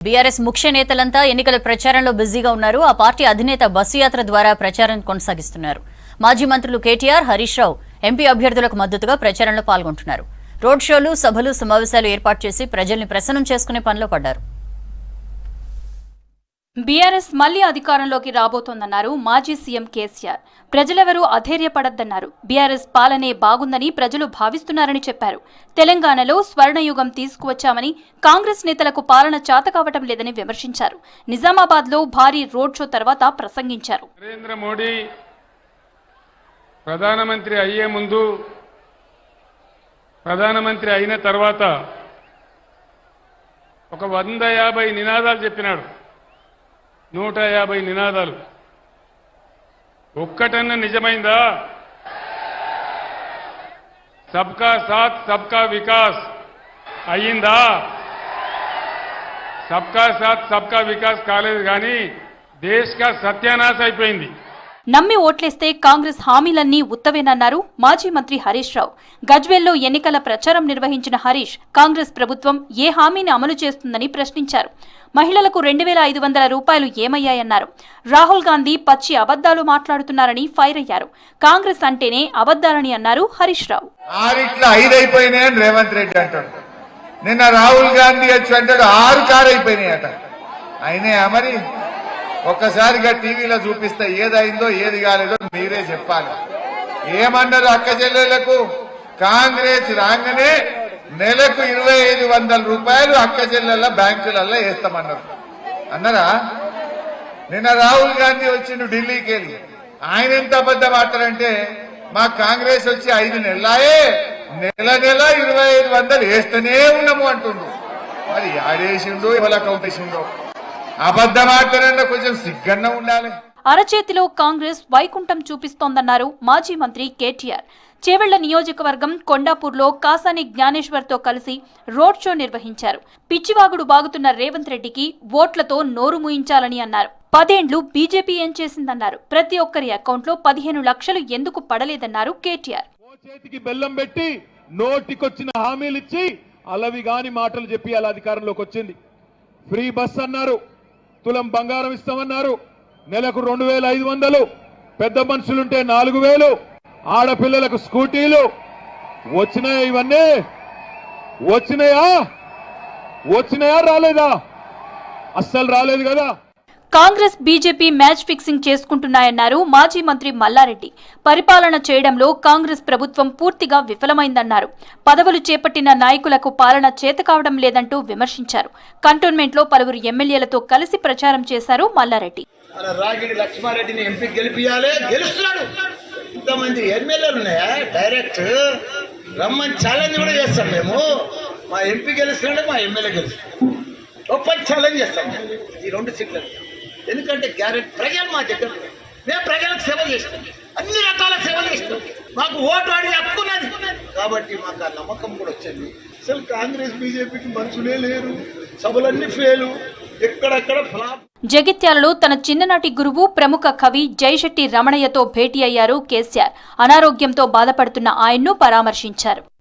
BRS ముఖ్య నేతలంతా ఎన్నికల ప్రచారంలో బిజీగా ఉన్నారు. ఆ పార్టీ అధినేత బస్సు యాత్ర ద్వారా ప్రచారం కొనసాగిస్తున్నారు. మాజీ మంత్రులు కేటీఆర్, హరీష్ రావు ఎంపీ అభ్యర్థులకు మద్దతుగా ప్రచారంలో పాల్గొంటున్నారు. రోడ్ షోలు, సభలు, సమావేశాలు ఏర్పాటు చేసి ప్రజల్ని ప్రసన్నం చేసుకునే పనిలో పడ్డారు. బీఆర్ఎస్ మళ్లీ అధికారంలోకి రాబోతోందన్నారు మాజీ సీఎం కేసీఆర్. ప్రజలెవరూ అధైర్యపడొద్దన్నారు. బీఆర్ఎస్ పాలనే బాగుందని ప్రజలు భావిస్తున్నారని చెప్పారు. తెలంగాణలో స్వర్ణయుగం తీసుకువచ్చామని, కాంగ్రెస్ నేతలకు పాలన చాతకావటం లేదని విమర్శించారు. నిజామాబాద్లో భారీ రోడ్ షో తర్వాత ప్రసంగించారు. నరేంద్ర మోడీ ప్రధానమంత్రి అయ్యే ముందు, ప్రధానమంత్రి అయిన తర్వాత ఒక 150 నినాదాలు చెప్పినాడు. 150 నినాదాలు ఒక్కటన్నా నిజమైందా? సబ్కా సాత్ సబ్కా వికాస్ అయ్యిందా? సబ్కా సాత్ సబ్కా వికాస్ కాలేదు, కానీ దేశ్ కా సత్యానాశ అయిపోయింది. నమ్మి ఓట్లేస్తే కాంగ్రెస్ హామీలన్నీ ఉత్తవేనన్నారు మాజీ మంత్రి హరీష్ రావు. గజ్వేల్లో ఎన్నికల ప్రచారం నిర్వహించిన హరీష్, కాంగ్రెస్ ప్రభుత్వం ఏ హామీని అమలు చేస్తుందని ప్రశ్నించారు. మహిళలకు 2500 రూపాయలు ఏమయ్యాయన్నారు. రాహుల్ గాంధీ పచ్చి అబద్దాలు మాట్లాడుతున్నారని ఫైర్ అయ్యారు. కాంగ్రెస్ అంటేనే అబద్దాలని అన్నారు హరీష్ రావు. రేవంత్ రెడ్డి అంటాడు, నిన్న రాహుల్ గాంధీ వచ్చి అంటాడు 6 కారు అయిపోయినాయట. అయినా మరి ఒక్కసారిగా టీవీలో చూపిస్తే ఏదైందో ఏది కాలేదో మీరే చెప్పాలి. ఏమన్నారు అక్క చెల్లెళ్లకు? కాంగ్రెస్ రాగానే నెలకు 2500 రూపాయలు అక్క చెల్లెళ్ళ బ్యాంకులలో వేస్తామన్నారు. అన్నారా? నిన్న రాహుల్ గాంధీ వచ్చిండు ఢిల్లీకి వెళ్ళి, ఆయన ఎంత అబద్ధం ఆడతారంటే, మా కాంగ్రెస్ వచ్చి 5 నెలలాయే, నెల 2500 వేస్తూనే ఉన్నాము అంటుండు. మరి ఆడేసిండో ఇవాళ కౌంటేసిండో? అబద్ధమాటలన్నా కొంచెం సిగ్గన్న ఉండాలి. అరచేతిలో కాంగ్రెస్ వైకుంఠం చూపిస్తోందన్నారు మాజీ మంత్రి కేటీఆర్. చేవెళ్ల నియోజకవర్గం కొండాపూర్లో కాసాని జ్ఞానేశ్వర్తో కలిసి రోడ్ షో నిర్వహించారు. పిచ్చివాగుడు బాగుతున్న రేవంత్ రెడ్డికి ఓట్లతో నోరు మూయించాలని అన్నారు. 10 ఏళ్లు బీజేపీ ఏం చేసిందన్నారు. ప్రతి ఒక్కరి అకౌంట్లో 15 లక్షలు ఎందుకు పడలేదన్నారు కేటీఆర్. చేతికి బెల్లం పెట్టి నోటికొచ్చిన హామీలిచ్చి అలవిగాని మాటలు చెప్పి అలా అధికారంలోకి వచ్చింది. ఫ్రీ బస్ అన్నారు, తులం బంగారం ఇస్తామన్నారు, నెలకు 2500, పెద్ద మనుషులుంటే 4000, ఆడపిల్లలకు స్కూటీలు వచ్చినాయా? ఇవన్నీ వచ్చినాయా రాలేదా? అస్సలు రాలేదు కదా. కాంగ్రెస్, బీజేపీ మ్యాచ్ ఫిక్సింగ్ చేసుకుంటున్నాయన్నారు మాజీ మంత్రి మల్లారెడ్డి. పరిపాలన చేయడంలో కాంగ్రెస్ ప్రభుత్వం పూర్తిగా విఫలమైందన్నారు. పదవులు చేపట్టిన నాయకులకు పాలన చేతకావడం లేదంటూ విమర్శించారు. కంటోన్మెంట్లో పలువురు ఎమ్మెల్యేలతో కలిసి ప్రచారం చేశారు మల్లారెడ్డి. రాగిడి లక్ష్మారెడ్డిని ఎంపీ గెలిపియాలి, గెలుస్తున్నాడు. ఇంతమంది ఎమ్మెల్యేలు ఉన్నాయా? డైరెక్ట్ రమ్మని ఛాలెంజ్ కూడా చేస్తాం. మేము మా ఎంపీ గెలుస్తున్నాడు, మా ఎమ్మెల్యే గెలుస్తున్నాడు. ఓపెన్ ఛాలెంజ్ చేస్తాం ఈ 2 సీట్లను. ఎందుకంటే గ్యారెంటీ ప్రజలు మా దగ్గర, మేము ప్రజలకు సేవ చేస్తాం, అన్ని రకాల సేవ చేస్తాం. మాకు ఓటు ఆడి హక్కున్నది కాబట్టి మాకు ఆ నమ్మకం కూడా వచ్చింది. అసలు కాంగ్రెస్ బీజేపీకి మనుషులే లేరు, సభలన్నీ ఫెయిలు, ఎక్కడెక్కడ ఫ్లాప్. జగిత్యాలలో తన చిన్ననాటి గురువు, ప్రముఖ కవి జైశెట్టి రమణయ్యతో భేటీ అయ్యారు కేసీఆర్. అనారోగ్యంతో బాధపడుతున్న ఆయన్ను పరామర్శించారు.